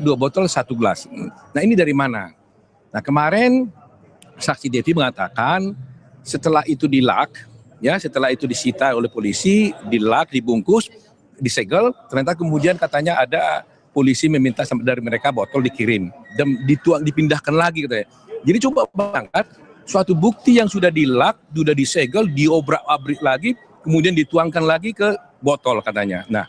2 botol 1 gelas. Nah ini dari mana? Nah kemarin saksi Devi mengatakan setelah itu dilak, ya setelah itu disita oleh polisi, dilak, dibungkus, disegel, ternyata kemudian katanya ada polisi meminta dari mereka botol dikirim dan dipindahkan lagi katanya. Jadi coba bayangkan suatu bukti yang sudah dilak, sudah disegel, diobrak-abrik lagi, kemudian dituangkan lagi ke botol katanya. Nah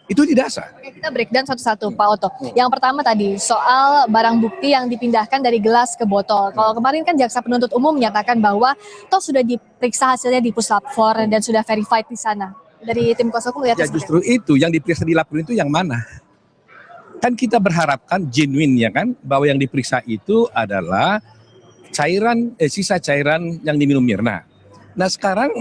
itu tidak sah. Oke, kita breakdown satu-satu Pak Oto. Yang pertama tadi soal barang bukti yang dipindahkan dari gelas ke botol. Kalau kemarin kan jaksa penuntut umum menyatakan bahwa toh sudah diperiksa hasilnya di Puslap 4 dan sudah verified di sana. Dari tim kuasa hukum lihat ya justru itu yang diperiksa di lapor itu yang mana? Kan kita berharapkan genuine ya kan, bahwa yang diperiksa itu adalah cairan sisa cairan yang diminum Mirna. Nah sekarang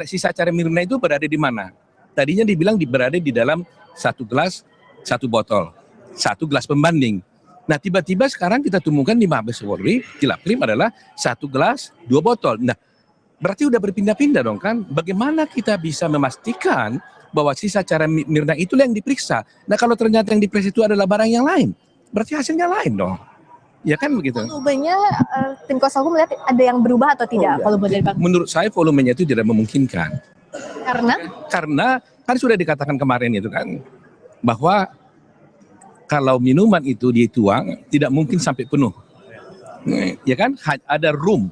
sisa cairan Mirna itu berada di mana? Tadinya dibilang berada di dalam 1 gelas 1 botol, 1 gelas pembanding. Nah tiba-tiba sekarang kita temukan di Mabes Polri di Laprim adalah 1 gelas 2 botol. Nah berarti udah berpindah-pindah dong kan? Bagaimana kita bisa memastikan bahwa sisa cairan Mirna itulah yang diperiksa? Nah kalau ternyata yang diperiksa itu adalah barang yang lain, berarti hasilnya lain dong. Ya kan begitu. Volumenya tim kuasa hukum melihat ada yang berubah atau tidak? Oh, ya. Menurut saya volumenya itu tidak memungkinkan. Karena kan sudah dikatakan kemarin itu kan bahwa kalau minuman itu dituang tidak mungkin sampai penuh. Ya kan ada room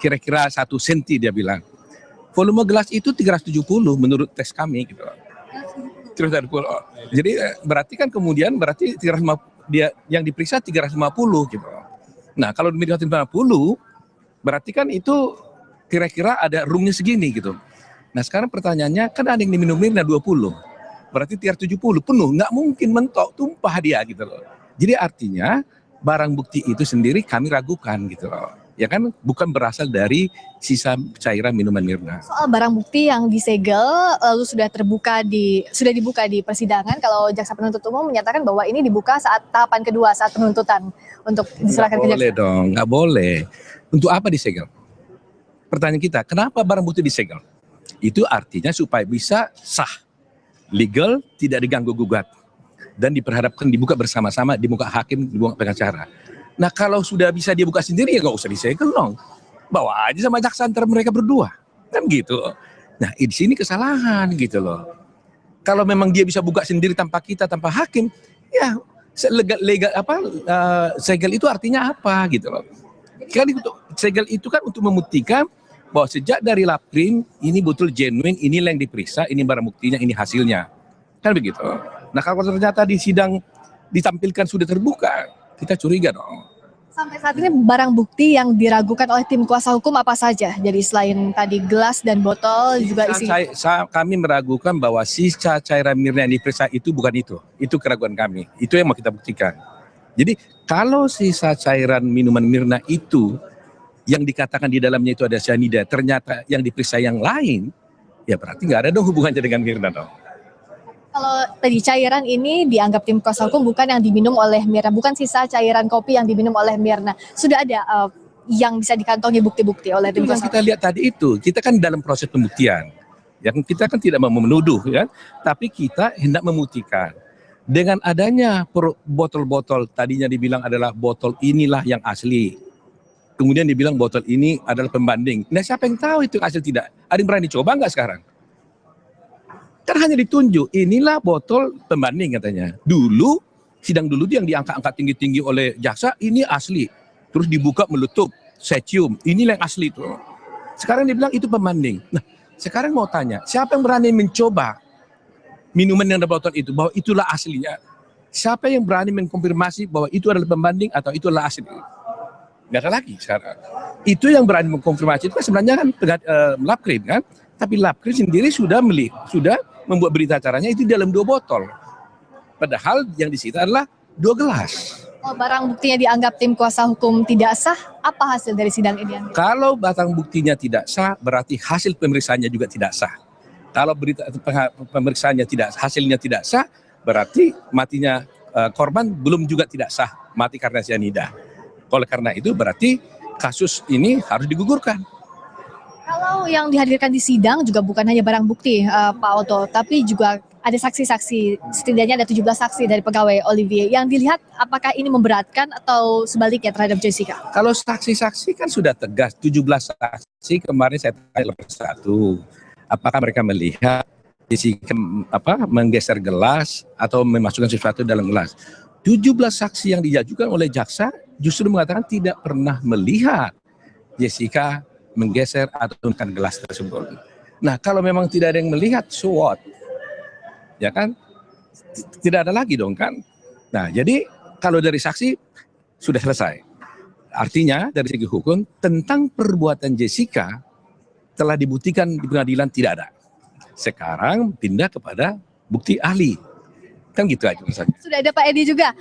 kira-kira 1 senti dia bilang. Volume gelas itu 370 menurut tes kami gitu. 370. Jadi berarti kan kemudian berarti 350 dia yang diperiksa 350 gitu. Nah, kalau 350 berarti kan itu kira-kira ada roomnya segini gitu. Nah sekarang pertanyaannya kan ada yang diminum Mirna 20, berarti 370 penuh, nggak mungkin mentok, tumpah dia gitu loh. Jadi artinya barang bukti itu sendiri kami ragukan gitu loh. Ya kan bukan berasal dari sisa cairan minuman Mirna. Soal barang bukti yang disegel lalu sudah dibuka di persidangan, kalau jaksa penuntut umum menyatakan bahwa ini dibuka saat tahapan kedua saat penuntutan untuk diserahkan ke jaksa. Boleh dong, nggak boleh. Untuk apa disegel? Pertanyaan kita, kenapa barang bukti disegel? Itu artinya supaya bisa sah, legal, tidak diganggu gugat, dan diperhadapkan dibuka bersama-sama di muka hakim, di muka pengacara. Nah kalau sudah bisa dia buka sendiri ya nggak usah disegel dong, bawa aja sama jaksa antara mereka berdua, kan gitu. Nah di sini kesalahan gitu loh. Kalau memang dia bisa buka sendiri tanpa kita, tanpa hakim, ya segel itu artinya apa gitu loh. Kan segel itu kan untuk membuktikan bahwa sejak dari Laprim ini betul genuine, inilah yang diperiksa, ini barang buktinya, ini hasilnya, kan begitu. Nah kalau ternyata di sidang ditampilkan sudah terbuka, kita curiga dong. Sampai saat ini barang bukti yang diragukan oleh tim kuasa hukum apa saja? Jadi selain tadi gelas dan botol juga isi. Kami meragukan bahwa sisa cairan Mirna yang diperiksa itu bukan itu keraguan kami, itu yang mau kita buktikan. Jadi kalau sisa cairan minuman Mirna itu yang dikatakan di dalamnya itu ada cyanida, ternyata yang diperiksa yang lain, ya berarti nggak ada dong hubungannya dengan Mirna dong. Kalau tadi cairan ini dianggap tim kuasa hukum bukan yang diminum oleh Mirna, bukan sisa cairan kopi yang diminum oleh Mirna. Sudah ada yang bisa dikantongi bukti-bukti oleh tim kuasa hukum. Kita lihat tadi itu, kita kan dalam proses pembuktian. Yang kita kan tidak mau menuduh kan, tapi kita hendak membuktikan. Dengan adanya botol-botol tadinya dibilang adalah botol inilah yang asli. Kemudian dibilang botol ini adalah pembanding. Nah siapa yang tahu itu hasil tidak? Ada yang berani coba nggak sekarang? Kan hanya ditunjuk, inilah botol pembanding katanya. Dulu, sidang dulu yang diangkat-angkat tinggi-tinggi oleh jaksa, ini asli. Terus dibuka meletup, saya cium, inilah yang asli tuh. Sekarang dibilang itu pembanding. Nah sekarang mau tanya, siapa yang berani mencoba minuman yang ada botol itu, bahwa itulah aslinya? Siapa yang berani mengkonfirmasi bahwa itu adalah pembanding atau itu adalah asli? Nggak ada lagi sekarang. Itu yang berani mengkonfirmasi itu kan sebenarnya kan Laprim kan, tapi Laprim sendiri sudah membuat berita acaranya itu dalam 2 botol. Padahal yang disita adalah 2 gelas. Kalau barang buktinya dianggap tim kuasa hukum tidak sah, apa hasil dari sidang ini? Kalau barang buktinya tidak sah, berarti hasil pemeriksaannya juga tidak sah. Kalau pemeriksaannya hasilnya tidak sah, berarti matinya korban belum juga tidak sah, mati karena cyanida. Oleh karena itu berarti kasus ini harus digugurkan. Kalau yang dihadirkan di sidang juga bukan hanya barang bukti, Pak Oto, tapi juga ada saksi-saksi, setidaknya ada 17 saksi dari pegawai Olivier. Yang dilihat apakah ini memberatkan atau sebaliknya terhadap Jessica? Kalau saksi-saksi kan sudah tegas, 17 saksi kemarin saya tanya satu. Apakah mereka melihat Jessica menggeser gelas atau memasukkan sesuatu dalam gelas? 17 saksi yang diajukan oleh jaksa justru mengatakan tidak pernah melihat Jessica menggeser atau menurunkan gelas tersebut. Nah, kalau memang tidak ada yang melihat, so what? Ya kan? Tidak ada lagi dong kan? Nah, jadi kalau dari saksi sudah selesai. Artinya dari segi hukum tentang perbuatan Jessica telah dibuktikan di pengadilan tidak ada. Sekarang pindah kepada bukti ahli. Kan gitu aja misalnya. Sudah ada Pak Edi juga.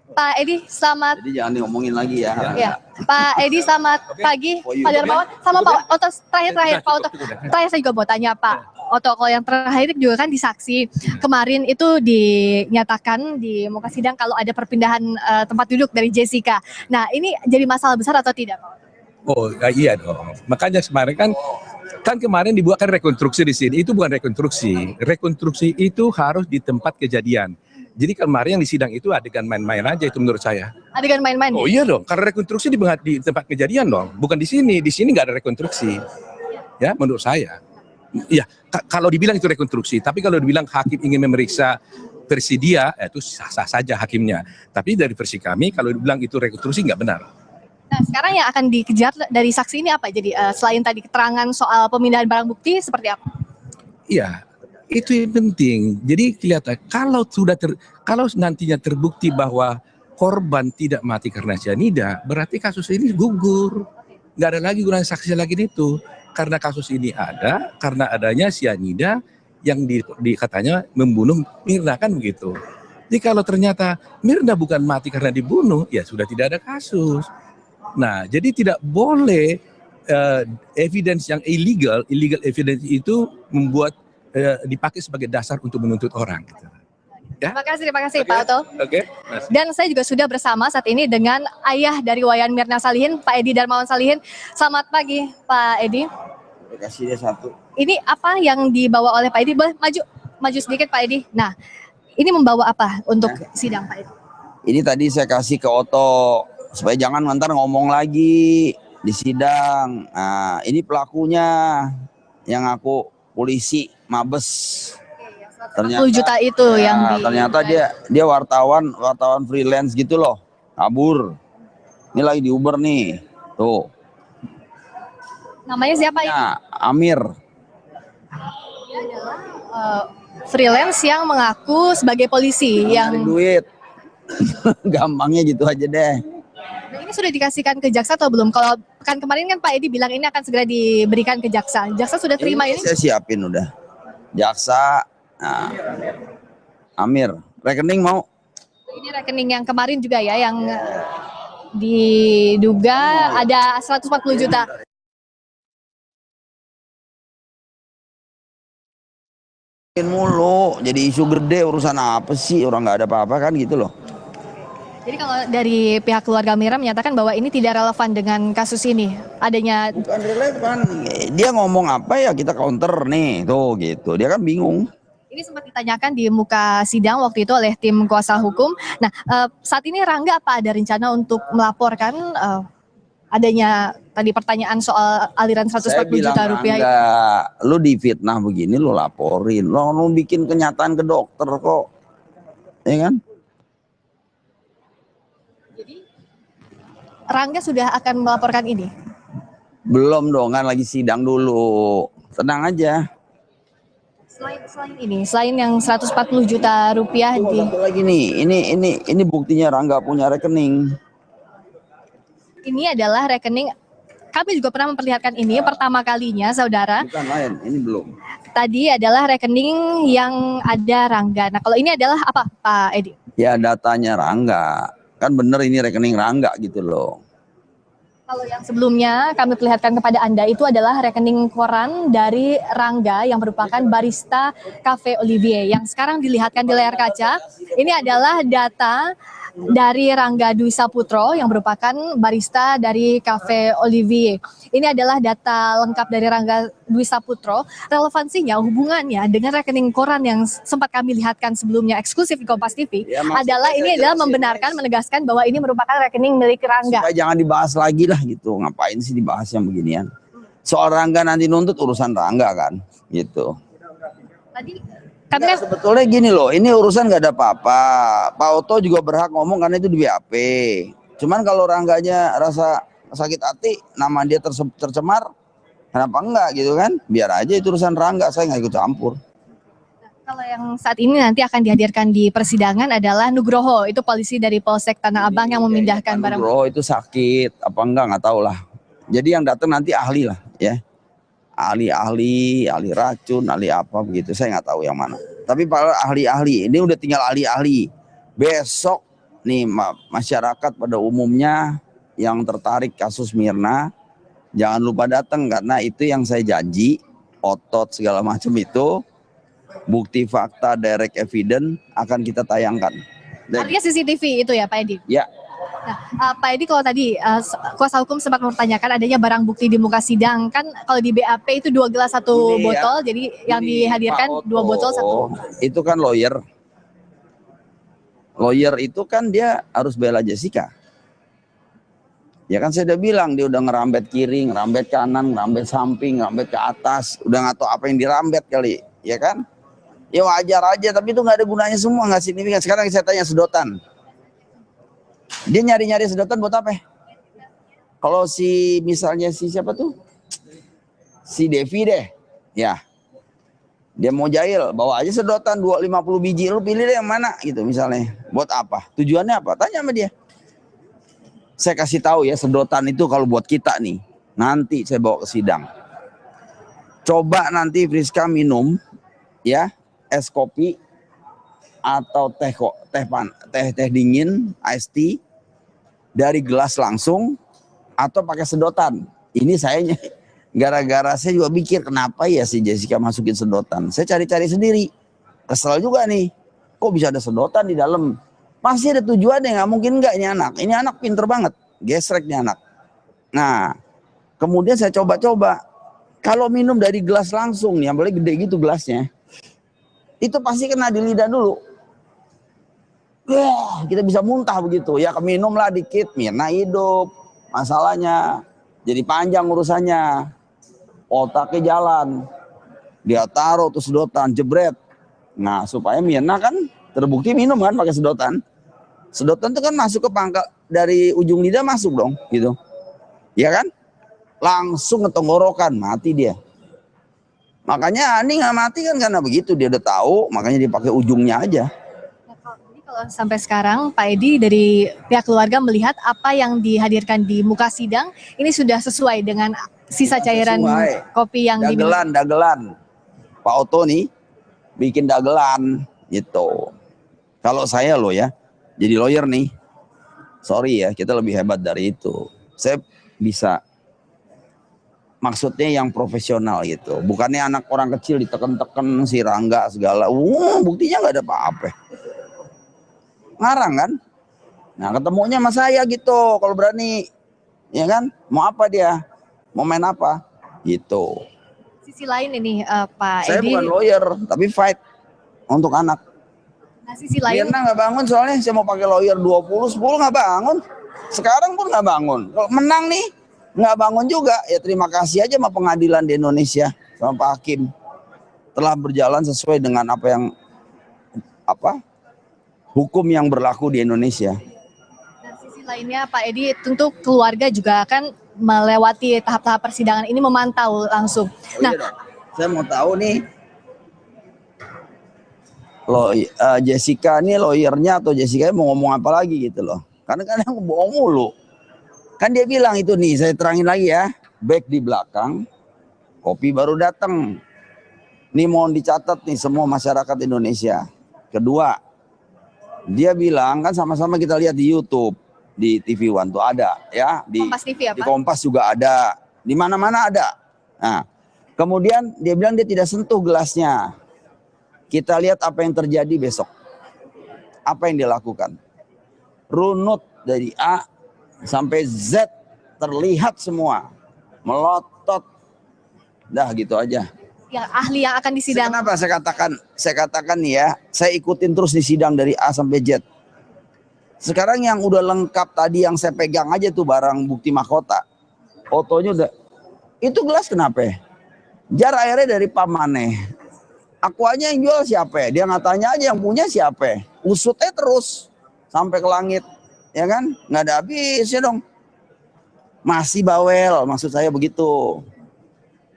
Pak Edi, selamat. Jadi jangan diomongin lagi ya. Ya, Pak Edi, selamat pagi. Pak Darmawan, sama Pak Oto. Terakhir Pak Oto. Terakhir saya juga mau tanya Pak Oto, kalau yang terakhir juga kan di saksi kemarin itu dinyatakan di muka sidang kalau ada perpindahan tempat duduk dari Jessica. Nah, ini jadi masalah besar atau tidak, Pak Oto? Oh iya dong. Makanya kemarin kan kemarin dibuatkan rekonstruksi di sini. Itu bukan rekonstruksi. Rekonstruksi itu harus di tempat kejadian. Jadi kemarin yang di sidang itu adegan main-main aja itu menurut saya. Adegan main-main? Oh iya dong, karena rekonstruksi di tempat kejadian dong, bukan di sini. Di sini nggak ada rekonstruksi. Ya, menurut saya. Ya, kalau dibilang itu rekonstruksi, tapi kalau dibilang hakim ingin memeriksa versi dia, itu sah-sah saja hakimnya. Tapi dari versi kami, kalau dibilang itu rekonstruksi nggak benar. Nah, sekarang yang akan dikejar dari saksi ini apa? Jadi selain tadi keterangan soal pemindahan barang bukti, seperti apa? Iya, itu yang penting. Jadi kelihatan kalau nantinya terbukti bahwa korban tidak mati karena cyanida, berarti kasus ini gugur. Nggak ada lagi gunanya saksi lagi itu. Karena kasus ini ada, karena adanya cyanida yang katanya membunuh Mirna, kan begitu. Jadi kalau ternyata Mirna bukan mati karena dibunuh, ya sudah tidak ada kasus. Nah, jadi tidak boleh evidence yang illegal evidence itu membuat dipakai sebagai dasar untuk menuntut orang. Gitu. Ya? Terima kasih Pak Oto. Oke. Dan saya juga sudah bersama saat ini dengan ayah dari Wayan Mirna Salihin, Pak Edi Darmawan Salihin. Selamat pagi, Pak Edi. Kasih dia satu. Ini apa yang dibawa oleh Pak Edi? Boleh maju sedikit Pak Edi. Nah, ini membawa apa untuk sidang Pak Edi? Ini tadi saya kasih ke Oto supaya jangan ntar ngomong lagi di sidang. Nah, ini pelakunya yang aku polisi Mabes. Ternyata 10 juta itu yang ternyata dia wartawan freelance gitu loh, kabur. Ini lagi di Uber nih, tuh. Namanya siapa ya? Amir. Dia adalah freelance yang mengaku sebagai polisi yang duit. Gampangnya gitu aja deh. Nah, ini sudah dikasihkan ke jaksa atau belum? Kalau kan kemarin kan Pak Edi bilang ini akan segera diberikan ke jaksa. Jaksa sudah terima ini? Saya siapin udah. Jaksa. Nah, Amir, rekening mau? Ini rekening yang kemarin juga ya, yang diduga ada 140 juta. Mulu, jadi isu gede, urusan apa sih? Orang nggak ada apa-apa kan gitu loh. Jadi kalau dari pihak keluarga Mira menyatakan bahwa ini tidak relevan dengan kasus ini, adanya. Bukan relevan. Dia ngomong apa ya kita counter nih, tuh gitu. Dia kan bingung. Ini sempat ditanyakan di muka sidang waktu itu oleh tim kuasa hukum. Nah, saat ini Rangga apa ada rencana untuk melaporkan adanya tadi pertanyaan soal aliran 140 juta rupiah? Enggak, lu difitnah begini lu laporin. Lu bikin kenyataan ke dokter kok. Ya kan? Jadi Rangga sudah akan melaporkan ini? Belum dong, kan lagi sidang dulu. Tenang aja. Selain yang 140 juta rupiah Satu lagi nih, ini buktinya Rangga punya rekening. Ini adalah rekening, kami juga pernah memperlihatkan ini pertama kalinya, saudara. Bukan lain, ini belum. Tadi adalah rekening yang ada Rangga. Nah, kalau ini adalah apa, Pak Edi? Ya datanya Rangga, kan bener ini rekening Rangga gitu loh. Kalau yang sebelumnya kami perlihatkan kepada Anda itu adalah rekening koran dari Rangga yang merupakan barista Cafe Olivier yang sekarang dilihatkan di layar kaca. Ini adalah data dari Rangga Dwi Saputro yang merupakan barista dari Cafe Olivier. Ini adalah data lengkap dari Rangga Dwi Saputro. Relevansinya, hubungannya dengan rekening koran yang sempat kami lihatkan sebelumnya eksklusif di Kompas TV Ya, maksudnya adalah ini saya adalah jelasin, membenarkan, menegaskan bahwa ini merupakan rekening milik Rangga. supaya jangan dibahas lagi lah gitu. Ngapain sih dibahas yang beginian? Soal Rangga nanti nuntut urusan Rangga kan, gitu. Tadi kami Nggak, kan sebetulnya gini loh, ini urusan nggak ada apa-apa. Pak Oto juga berhak ngomong karena itu di BAP. Cuman kalau Rangganya rasa sakit hati, nama dia tercemar, kenapa enggak gitu kan? Biar aja itu urusan Rangga, saya nggak ikut campur. kalau yang saat ini nanti akan dihadirkan di persidangan adalah Nugroho, itu polisi dari Polsek Tanah Abang yang memindahkan barang. Bro itu sakit apa enggak nggak tahu lah. Jadi yang datang nanti ahli lah ya. Ahli racun, ahli apa begitu, saya nggak tahu yang mana. Tapi para ahli-ahli ini udah tinggal ahli-ahli. Besok nih masyarakat pada umumnya yang tertarik kasus Mirna jangan lupa datang karena itu yang saya janji, otot segala macam itu, bukti fakta direct evidence akan kita tayangkan. Artinya CCTV itu ya Pak Edi? Ya. Nah, Pak Edi, kalau tadi kuasa hukum sempat mempertanyakan adanya barang bukti di muka sidang, kan kalau di BAP itu 2 gelas 1 Ini botol, jadi yang dihadirkan Pak 2 botol 1. Itu kan lawyer. Lawyer itu kan dia harus bela Jessica. Ya kan saya udah bilang dia udah ngerambet kiri, ngerambet kanan, ngerambet samping, ngerambet ke atas, udah nggak tahu apa yang dirambet kali, ya kan? Ya wajar aja, tapi itu nggak ada gunanya semua, nggak signifikan. Sekarang saya tanya sedotan. Dia nyari-nyari sedotan buat apa? Kalau si misalnya si siapa tuh? Si Devi deh. Ya. Dia mau jahil, bawa aja sedotan 50 biji, lu pilih deh yang mana gitu misalnya. Buat apa? Tujuannya apa? Tanya sama dia. Saya kasih tahu ya, sedotan itu kalau buat kita nih, nanti saya bawa ke sidang. Coba nanti Friska minum ya, es kopi atau teh dingin, iced tea dari gelas langsung atau pakai sedotan. Ini saya gara-gara saya juga pikir kenapa ya si Jessica masukin sedotan. Saya cari-cari sendiri. Kesel juga nih. Kok bisa ada sedotan di dalam? Pasti ada tujuannya, nggak mungkin nggak ini anak. Ini anak pinter banget. Gesreknya anak. Nah, kemudian saya coba-coba. Kalau minum dari gelas langsung nih, yang boleh gede gitu gelasnya. Itu pasti kena di lidah dulu. Wah, kita bisa muntah begitu. Ya keminumlah dikit, Mirna hidup. Masalahnya jadi panjang urusannya. Otaknya jalan. Dia taruh tuh sedotan, jebret. Nah, supaya Mirna kan terbukti minum kan pakai sedotan. Sedotan itu kan masuk ke pangkal dari ujung lidah masuk dong, gitu. Ya kan? Langsung ke tenggorokan, mati dia. Makanya Ani nggak mati kan karena begitu, dia udah tahu, makanya dipakai ujungnya aja. Kalau sampai sekarang Pak Edi dari pihak keluarga melihat apa yang dihadirkan di muka sidang ini sudah sesuai dengan sisa cairan kopi yang dagelan. Pak Oto nih bikin dagelan gitu. Kalau saya loh ya, jadi lawyer nih, sorry ya, kita lebih hebat dari itu. Saya bisa, maksudnya yang profesional gitu. Bukannya anak orang kecil diteken-teken si Rangga segala. Buktinya nggak ada apa-apa. Ngarang kan? Nah ketemunya sama saya gitu kalau berani. Ya kan? Mau apa dia? Mau main apa? Gitu. Sisi lain ini Pak Saya Edi. bukan lawyer, tapi fight untuk anak. Nah sisi lain. Mirna nggak bangun soalnya saya mau pakai lawyer 10 nggak bangun. Sekarang pun nggak bangun. Kalau menang nih nggak bangun juga. Ya terima kasih aja sama pengadilan di Indonesia sama Pak Hakim telah berjalan sesuai dengan hukum yang berlaku di Indonesia. Dan sisi lainnya Pak Edi, tentu keluarga juga akan melewati tahap-tahap persidangan ini, memantau langsung. Nah, saya mau tahu nih, Jessica ini lawyernya atau Jessica mau ngomong apa lagi gitu loh. Karena kadang bohong mulu. Kan dia bilang itu nih, saya terangin lagi ya. Back di belakang, kopi baru datang. Ini mohon dicatat nih semua masyarakat Indonesia. Kedua, dia bilang kan sama-sama kita lihat di YouTube, di TV One tuh ada ya, di Kompas TV apa? Di Kompas juga ada, di mana-mana ada. Nah, kemudian dia bilang dia tidak sentuh gelasnya. Kita lihat apa yang terjadi besok, apa yang dia lakukan. runut dari A sampai Z terlihat semua, melotot, dah gitu aja. Yang ahli yang akan disidang. Kenapa saya katakan nih ya, saya ikutin terus di sidang dari A sampai Z. Sekarang yang udah lengkap tadi yang saya pegang aja tuh barang bukti mahkota, fotonya udah, itu gelas kenapa ya? Jar airnya dari pamaneh. Akuanya yang jual siapa ya? Dia ngatanya aja yang punya siapa ya? Usutnya terus sampai ke langit, ya kan? Nggak ada habisnya dong. Masih bawel, maksud saya begitu.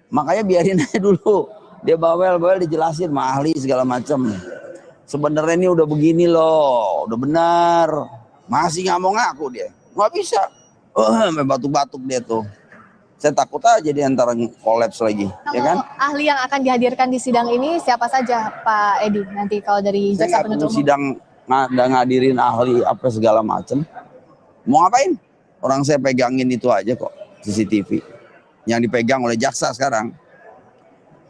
Makanya biarin aja dulu. Dia bawel dijelasin sama ahli segala macam. Sebenarnya ini udah begini loh, udah benar. Masih nggak mau ngaku dia. Nggak bisa. Sampai batuk-batuk dia tuh. Saya takut aja dia antara kolaps lagi, Kalau ya kan? ahli yang akan dihadirkan di sidang ini siapa saja Pak Edi? Nanti kalau dari Saya jaksa nggak penuntut perlu umum. sidang ngadirin ahli apa segala macam. Mau ngapain? Orang saya pegangin itu aja kok, CCTV. Yang dipegang oleh jaksa sekarang.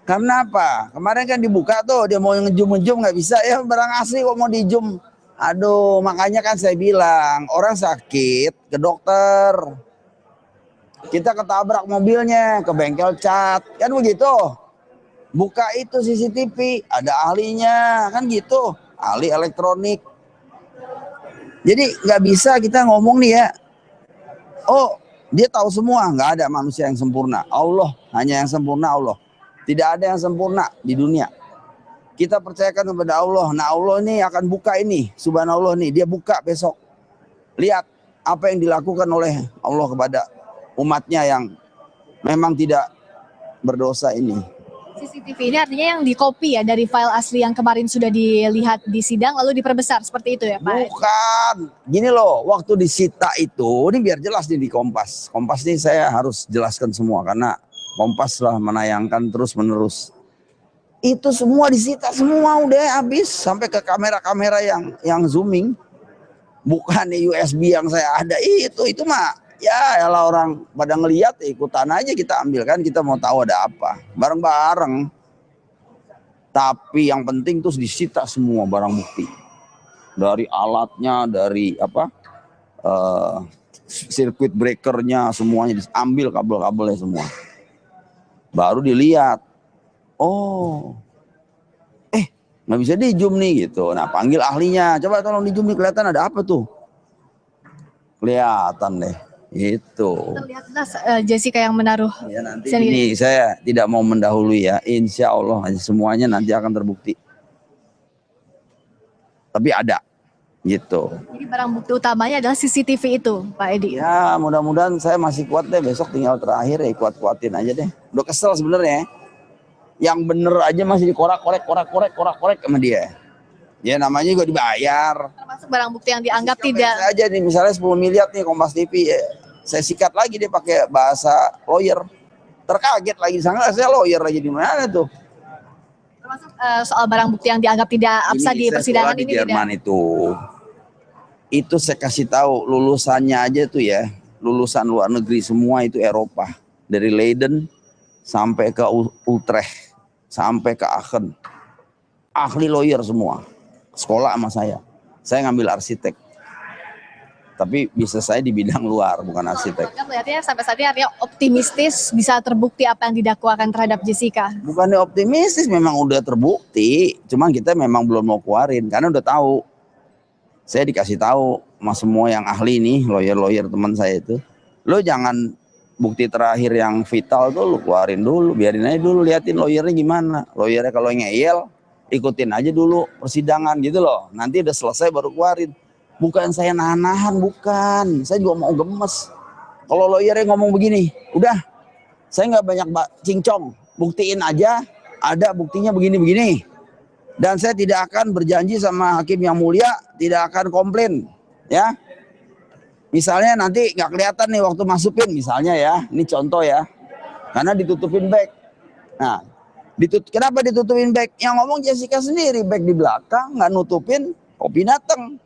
Karena apa? Kemarin kan dibuka tuh, dia mau ngejum-ngejum nggak bisa. Ya barang asli kok mau dijum. Aduh, makanya kan saya bilang, orang sakit ke dokter. Kita ketabrak mobilnya, ke bengkel cat. Kan begitu. Buka itu CCTV, ada ahlinya. Kan gitu, ahli elektronik. Jadi nggak bisa kita ngomong nih ya, oh dia tahu semua. Nggak ada manusia yang sempurna. Allah, hanya yang sempurna Allah. Tidak ada yang sempurna di dunia. Kita percayakan kepada Allah. Nah Allah ini akan buka ini. Subhanallah nih, dia buka besok. Lihat apa yang dilakukan oleh Allah kepada umatnya yang memang tidak berdosa ini. CCTV ini artinya yang di-copy ya dari file asli yang kemarin sudah dilihat di sidang lalu diperbesar seperti itu ya Pak? Bukan. Gini loh, waktu disita itu, ini biar jelas nih di Kompas. Kompas ini saya harus jelaskan semua karena Kompas lah menayangkan terus-menerus. Itu semua disita, semua udah habis sampai ke kamera-kamera yang zooming. Bukan USB yang saya ada itu mah ya elah orang pada ngelihat ikutan aja kita ambil kan, kita mau tahu ada apa. Bareng-bareng. Tapi yang penting terus disita semua barang bukti. Dari alatnya, dari sirkuit breakernya, semuanya diambil, kabel-kabelnya semua. Baru dilihat, oh, nggak bisa dijum nih gitu. Nah panggil ahlinya, coba tolong dijum nih, kelihatan ada apa tuh? Kelihatan deh, itu. Kita lihat Jessica yang menaruh. Ya nanti ini saya tidak mau mendahului ya, insya Allah semuanya nanti akan terbukti. Tapi ada, gitu. Jadi barang bukti utamanya adalah CCTV itu, Pak Edi. Ya mudah-mudahan saya masih kuat deh, besok tinggal terakhir ya kuat-kuatin aja deh. Udah kesel sebenarnya. Yang bener aja masih dikorak-korek sama dia. Ya namanya juga dibayar. Termasuk barang bukti yang dianggap tidak. Aja nih misalnya 10 miliar nih Kompas TV, ya, saya sikat lagi dia pakai bahasa lawyer. Terkaget lagi, sangat saya lawyer lagi di mana tuh? Termasuk soal barang bukti yang dianggap tidak absah di persidangan di ini Jerman tidak. Itu saya kasih tahu lulusannya aja tuh ya, lulusan luar negeri semua itu Eropa, dari Leiden sampai ke Utrecht sampai ke Aachen, ahli lawyer semua, sekolah sama saya ngambil arsitek, tapi bisa saya di bidang luar bukan arsitek. Melihatnya sampai saat ini artinya optimistis bisa terbukti apa yang didakwakan terhadap Jessica. Bukannya optimistis, memang udah terbukti, cuman kita memang belum mau keluarin karena udah tahu. Saya dikasih tahu sama semua yang ahli nih, lawyer teman saya itu, lo jangan bukti terakhir yang vital tuh lu keluarin dulu, biarin aja dulu, liatin lawyernya gimana. Lawyernya kalau ngeyel, ikutin aja dulu persidangan gitu loh. Nanti udah selesai baru keluarin. Bukan saya nahan-nahan, bukan. Saya juga mau gemes. Kalau lawyernya ngomong begini, udah, saya nggak banyak cincong, buktiin aja, ada buktinya begini-begini. Dan saya tidak akan berjanji sama hakim yang mulia, tidak akan komplain, ya. Misalnya nanti nggak kelihatan nih waktu masukin, misalnya ya, ini contoh ya, karena ditutupin back. Nah, kenapa ditutupin back? Yang ngomong Jessica sendiri, back di belakang, nggak nutupin kopi datang.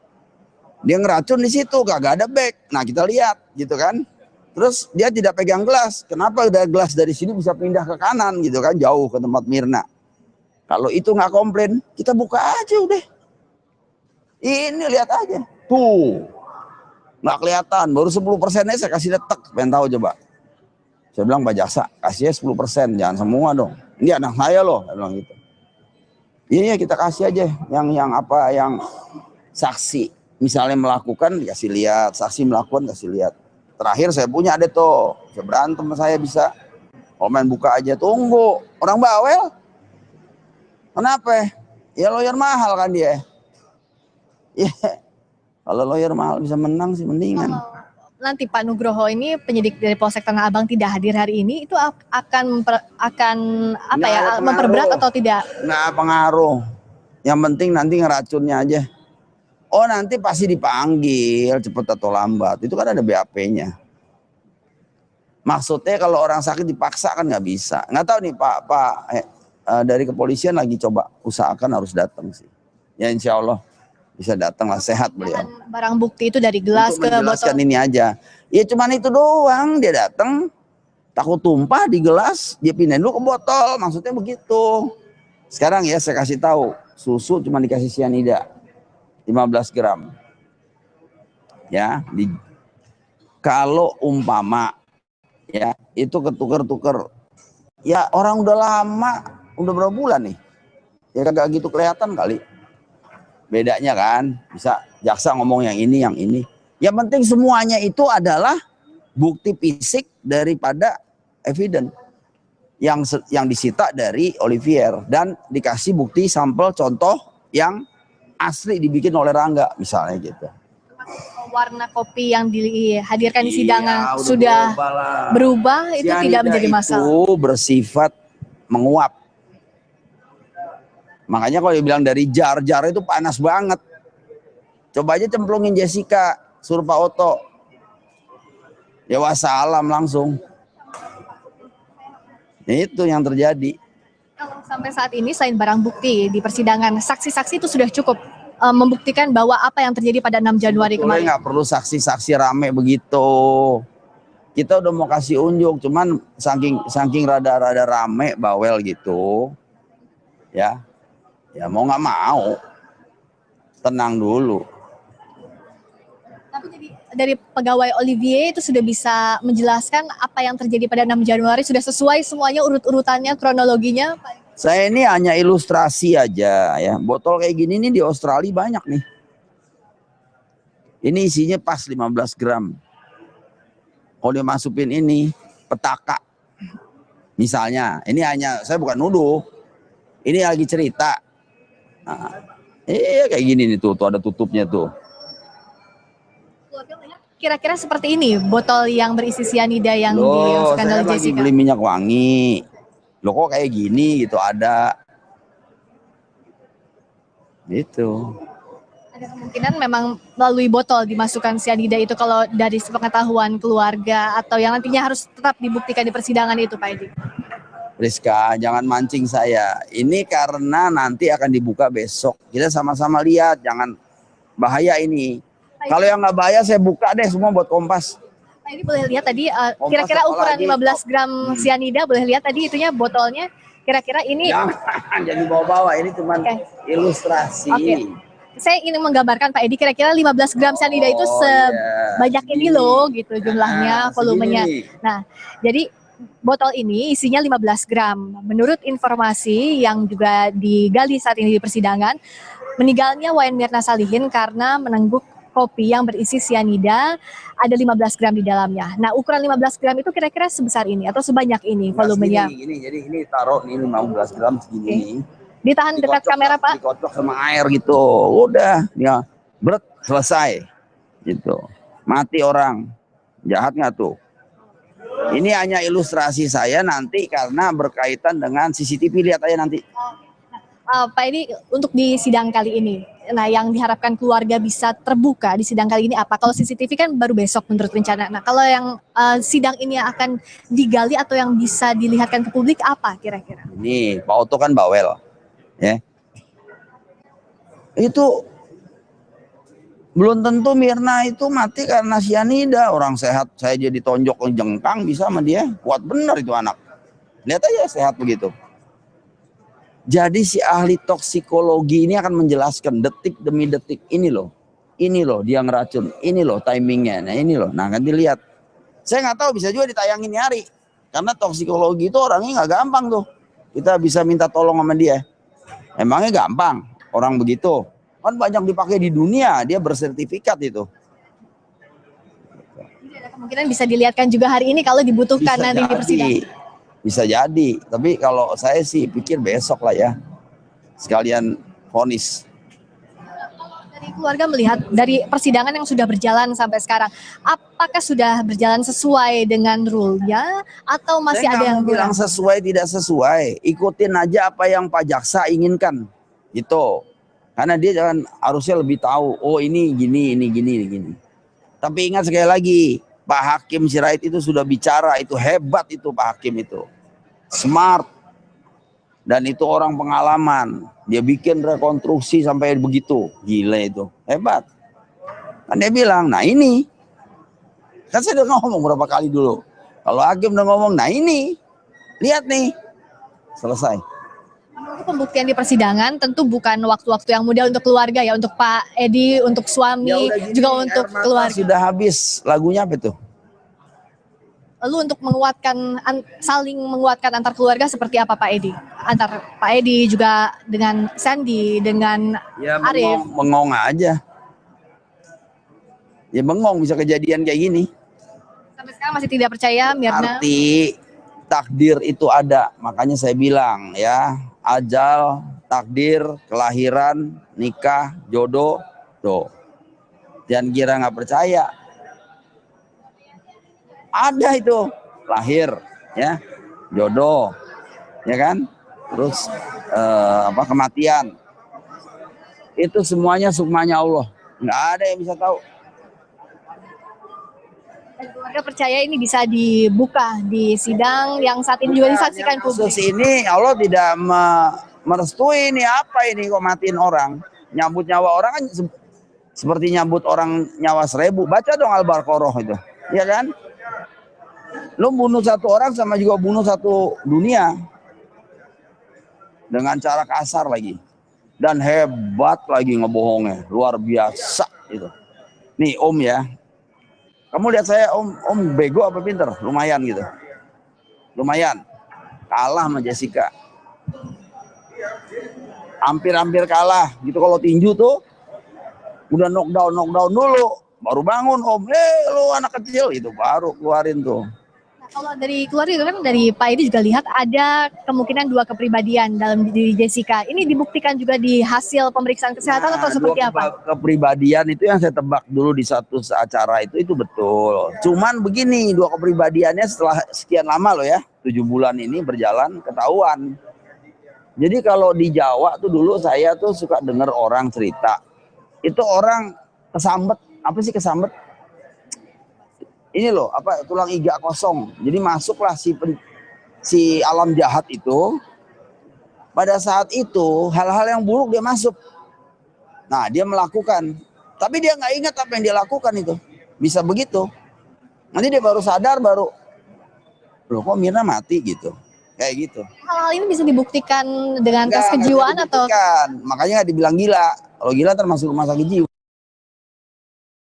Dia ngeracun di situ, kagak ada back. Nah kita lihat, gitu kan. Terus dia tidak pegang gelas. Kenapa udah gelas dari sini bisa pindah ke kanan, gitu kan, jauh ke tempat Mirna. Kalau itu nggak komplain, kita buka aja udah. Ini lihat aja, tuh. nggak kelihatan, baru 10% aja saya kasih detek, pengen tahu coba. Saya bilang Pak Jaksa, kasihnya 10%, jangan semua dong. Ini anak saya loh, saya bilang gitu. Iya kita kasih aja yang saksi misalnya melakukan dikasih lihat, saksi melakukan kasih lihat. Terakhir saya punya ada tuh, saya berantem saya bisa. Kalau main buka aja, tunggu orang bawel. Kenapa? Ya lawyer mahal kan dia. Ya kalau lawyer mahal bisa menang sih mendingan. Nanti Pak Nugroho ini penyidik dari Polsek Tanah Abang tidak hadir hari ini, itu akan memperberat atau tidak? Nggak pengaruh. Yang penting nanti ngeracunnya aja. Oh nanti pasti dipanggil cepat atau lambat. Itu kan ada BAP-nya. Maksudnya kalau orang sakit dipaksa kan nggak bisa. Nggak tahu nih Pak dari kepolisian lagi coba usahakan harus datang sih. Ya insya Allah bisa datang lah, sehat beliau. Barang bukti itu dari gelas ke botol. Ini aja. Ya cuman itu doang, dia datang takut tumpah di gelas, dia pindahin dulu ke botol, maksudnya begitu. Sekarang ya saya kasih tahu, susu cuma dikasih sianida 15 gram. Ya, kalau umpama ya itu ketuker-tuker. Ya orang udah lama, udah berapa bulan nih. Ya kagak gitu kelihatan kali. Bedanya kan, bisa jaksa ngomong yang ini. Yang penting semuanya itu adalah bukti fisik daripada evidence yang disita dari Olivier dan dikasih bukti sampel contoh yang asli dibikin oleh Rangga misalnya gitu. Warna kopi yang dihadirkan di sidangan sudah berubah itu tidak menjadi masalah. Itu bersifat menguap. Makanya kalau dibilang dari jar itu panas banget. Coba aja cemplungin Jessica, suruh Pak Oto. Ya wassalam langsung. Itu yang terjadi. Kalau sampai saat ini selain barang bukti di persidangan, saksi-saksi itu sudah cukup membuktikan bahwa apa yang terjadi pada 6 Januari kemarin. Nggak perlu saksi-saksi rame begitu. Kita udah mau kasih unjuk, cuman saking rada-rada rame bawel gitu. Ya mau nggak mau, tenang dulu. Tapi dari pegawai Olivier itu sudah bisa menjelaskan apa yang terjadi pada 6 Januari, sudah sesuai semuanya urut-urutannya, kronologinya, Pak? Saya ini hanya ilustrasi aja ya. Botol kayak gini nih di Australia banyak nih. Ini isinya pas 15 gram. Kalau dimasukin ini petaka. Misalnya, ini hanya saya bukan nuduh. Ini lagi cerita. Nah, kayak gini nih tuh ada tutupnya tuh. Kira-kira seperti ini botol yang berisi sianida yang dimasukkan oleh Jessica. Saya beli minyak wangi. Loh kok kayak gini gitu ada. Gitu. Ada kemungkinan memang melalui botol dimasukkan sianida itu kalau dari sepengetahuan keluarga atau yang nantinya harus tetap dibuktikan di persidangan itu Pak Edi? Rizka, jangan mancing saya. Ini karena nanti akan dibuka besok. Kita sama-sama lihat, jangan bahaya ini. Kalau yang nggak bahaya saya buka deh semua buat Kompas. Pak ini boleh lihat tadi kira-kira ukuran 15 gram sianida, boleh lihat tadi itunya botolnya. Kira-kira ini. Jangan jadi bawa-bawa, ini cuma ilustrasi. Saya ingin menggambarkan Pak Edi kira-kira 15 gram sianida itu sebanyak ini loh gitu jumlahnya, volumenya. Nah, jadi botol ini isinya 15 gram. Menurut informasi yang juga digali saat ini di persidangan, meninggalnya Wayan Mirna Salihin karena menengguk kopi yang berisi sianida, ada 15 gram di dalamnya. Nah, ukuran 15 gram itu kira-kira sebesar ini atau sebanyak ini volumenya? Jadi ini taruh nih 15 gram segini. Ditahan dekat kamera Pak? Dikocok sama air gitu. Udah, ya berat selesai. Gitu. Mati orang. Jahat nggak tuh? Ini hanya ilustrasi saya nanti karena berkaitan dengan CCTV, lihat aja nanti. Pak Edi, untuk di sidang kali ini, nah yang diharapkan keluarga bisa terbuka di sidang kali ini apa? Kalau CCTV kan baru besok menurut rencana. Nah kalau yang sidang ini akan digali atau yang bisa dilihatkan ke publik apa kira-kira? Ini Pak Oto kan bawel, ya. Itu belum tentu Mirna itu mati karena sianida. Orang sehat saya jadi tonjok jengkang bisa sama dia. Kuat bener itu anak. Lihat aja sehat begitu. Jadi si ahli toksikologi ini akan menjelaskan detik demi detik ini loh. ini loh dia ngeracun, ini loh timingnya, nah ini loh. Nah kan dilihat. Saya nggak tahu, bisa juga ditayangin nyari. Karena toksikologi itu orangnya nggak gampang tuh. Kita bisa minta tolong sama dia. Emangnya gampang orang begitu? Kan banyak dipakai di dunia, dia bersertifikat itu. Jadi ada kemungkinan bisa dilihatkan juga hari ini kalau dibutuhkan Bisa nanti di persidangan. Bisa jadi. Tapi kalau saya sih pikir besok lah ya. Sekalian vonis. Dari keluarga melihat dari persidangan yang sudah berjalan sampai sekarang, apakah sudah berjalan sesuai dengan rule-nya atau masih Saya ada yang nggak mau bilang kurang? sesuai tidak sesuai. Ikutin aja apa yang Pak Jaksa inginkan. Gitu. Karena dia jangan harusnya lebih tahu. Oh ini gini, ini gini, ini gini. Tapi ingat sekali lagi, Pak Hakim Sirait itu sudah bicara. Itu hebat itu Pak Hakim itu. Smart. Dan itu orang pengalaman. Dia bikin rekonstruksi sampai begitu. Gila itu. Hebat. Kan dia bilang, nah ini. Kan saya udah ngomong berapa kali dulu. Kalau hakim udah ngomong, nah ini. Lihat nih. Selesai. Menunggu pembuktian di persidangan tentu bukan waktu-waktu yang mudah untuk keluarga ya, untuk Pak Edi, untuk suami, Ya udah gini, juga untuk air mata keluarga. sudah habis. Lagunya apa tuh? Lalu untuk menguatkan, saling menguatkan antar keluarga seperti apa Pak Edi? Antar Pak Edi juga dengan Sandy, dengan Ya Arief. bengong aja. Ya bengong bisa kejadian kayak gini. Sampai sekarang masih tidak percaya Mirna. Arti takdir itu ada. Makanya saya bilang ya, ajal, takdir, kelahiran, nikah, jodoh, tuh. Jangan kira nggak percaya. Ada itu, lahir, ya, jodoh, ya kan? Terus kematian. Itu semuanya sukmanya Allah. Nggak ada yang bisa tahu. Dan keluarga percaya ini bisa dibuka di sidang yang saat ini juga disaksikan Kasus publik. ini Allah tidak merestui ini apa ini kok matiin orang. Nyambut nyawa orang kan seperti nyambut orang nyawa 1000. Baca dong Al-Baqarah itu. Ya kan? Lu bunuh satu orang sama juga bunuh satu dunia. Dengan cara kasar lagi. Dan hebat lagi ngebohongnya. Luar biasa itu. Nih Om ya. Kamu lihat saya Om bego apa pinter? Lumayan gitu. Lumayan. Kalah sama Jessica. Hampir-hampir kalah. Gitu kalau tinju tuh. Udah knockdown dulu. Baru bangun Om. Lu anak kecil. Itu baru keluarin tuh. Nah, kalau dari keluarga kan dari Pak Edi juga lihat ada kemungkinan 2 kepribadian dalam diri Jessica. Ini dibuktikan juga di hasil pemeriksaan kesehatan atau seperti apa? Kepribadian itu yang saya tebak dulu di satu acara itu betul. Cuman begini, 2 kepribadiannya setelah sekian lama loh ya, 7 bulan ini berjalan ketahuan. Jadi kalau di Jawa tuh dulu saya tuh suka dengar orang cerita. Itu orang kesambet, apa sih kesambet? Ini loh, apa tulang iga kosong. Jadi masuklah si alam jahat itu. Pada saat itu hal-hal yang buruk dia masuk. Nah dia melakukan. Tapi dia nggak ingat apa yang dia lakukan itu. Bisa begitu. Nanti dia baru sadar loh kok Mirna mati gitu. Kayak gitu. Hal-hal ini bisa dibuktikan dengan tes Nggak kejiwaan bisa atau? dibuktikan. Makanya nggak dibilang gila. Kalau gila termasuk rumah sakit jiwa.